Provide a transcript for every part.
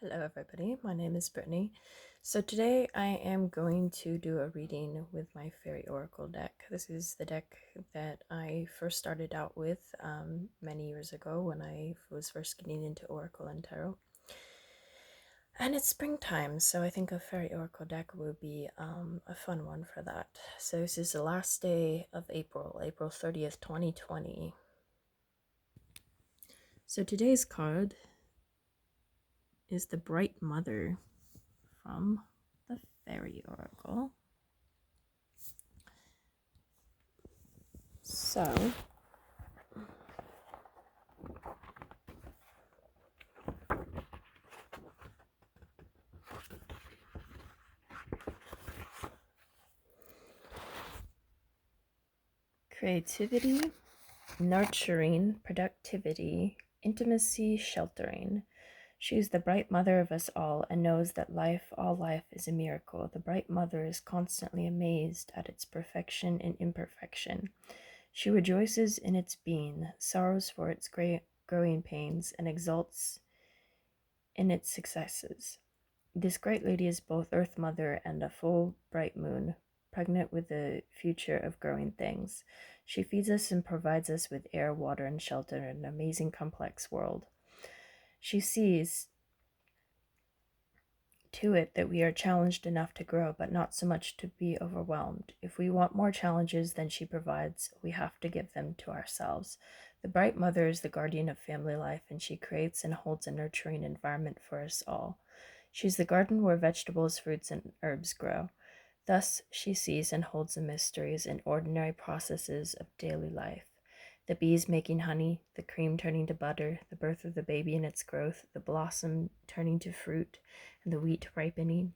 Hello everybody, my name is Brittany. So today I am going to do a reading with my Fairy Oracle deck. This is the deck that I first started out with many years ago when I was first getting into Oracle and Tarot. And it's springtime, so I think a Fairy Oracle deck will be a fun one for that. So this is the last day of April, April 30th, 2020. So today's card is the Bright Mother from the Fairy Oracle. So, creativity, nurturing, productivity, intimacy, sheltering. She is the bright mother of us all and knows that all life is a miracle. The bright mother is constantly amazed at its perfection and imperfection. She rejoices in its being, sorrows for its growing pains, and exults in its successes. This great lady is both Earth Mother and a full bright moon, pregnant with the future of growing things. She feeds us and provides us with air, water, and shelter in an amazing, complex world. She sees to it that we are challenged enough to grow, but not so much to be overwhelmed. If we want more challenges than she provides, we have to give them to ourselves. The bright mother is the guardian of family life, and she creates and holds a nurturing environment for us all. She's the garden where vegetables, fruits, and herbs grow. Thus, she sees and holds the mysteries and ordinary processes of daily life. The bees making honey, the cream turning to butter, the birth of the baby and its growth, the blossom turning to fruit, and the wheat ripening.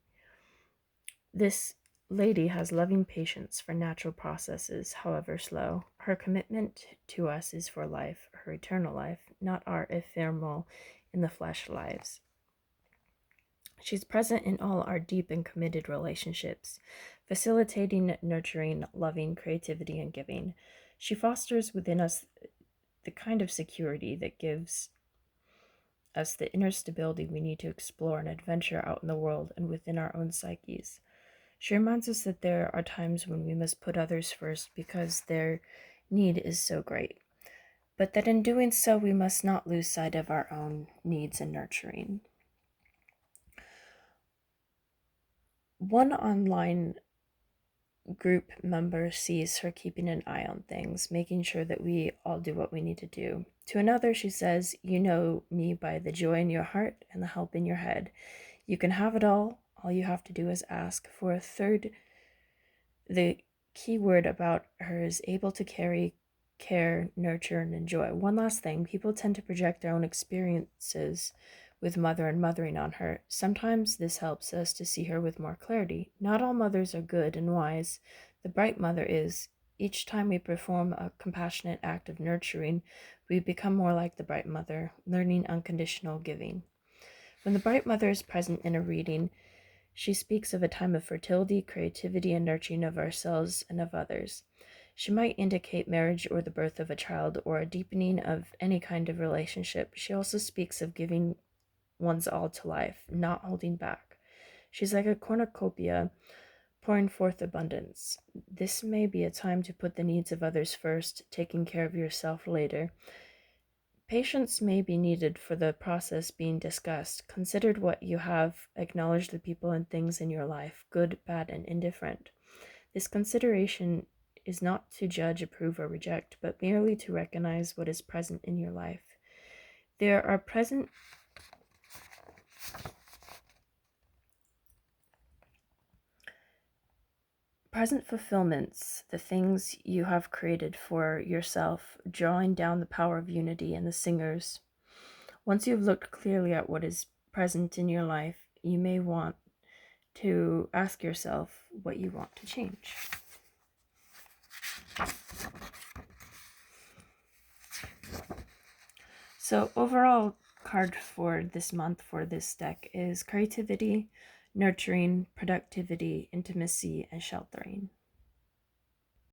This lady has loving patience for natural processes, however slow. Her commitment to us is for life, her eternal life, not our ephemeral in the flesh lives. She's present in all our deep and committed relationships, facilitating, nurturing, loving, creativity, and giving. She fosters within us the kind of security that gives us the inner stability we need to explore and adventure out in the world and within our own psyches. She reminds us that there are times when we must put others first because their need is so great, but that in doing so we must not lose sight of our own needs and nurturing. One online group member sees her keeping an eye on things, making sure that we all do what we need to do. To another, she says, "You know me by the joy in your heart and the help in your head. You can have it all. All you have to do is ask." For a third, the key word about her is able to carry, care, nurture, and enjoy. One last thing, people tend to project their own experiences with mother and mothering on her. Sometimes this helps us to see her with more clarity. Not all mothers are good and wise. The bright mother is. Each time we perform a compassionate act of nurturing, we become more like the bright mother, learning unconditional giving. When the bright mother is present in a reading, she speaks of a time of fertility, creativity, and nurturing of ourselves and of others. She might indicate marriage or the birth of a child or a deepening of any kind of relationship. She also speaks of giving one's all to life, not holding back. She's like a cornucopia, pouring forth abundance. This may be a time to put the needs of others first, taking care of yourself later. Patience may be needed for the process being discussed. Consider what you have, acknowledge the people and things in your life, good, bad, and indifferent. This consideration is not to judge, approve, or reject, but merely to recognize what is present in your life. There are present fulfillments, the things you have created for yourself, drawing down the power of unity and the singers. Once you've looked clearly at what is present in your life, you may want to ask yourself what you want to change. So overall card for this month for this deck is creativity, nurturing, productivity, intimacy, and sheltering.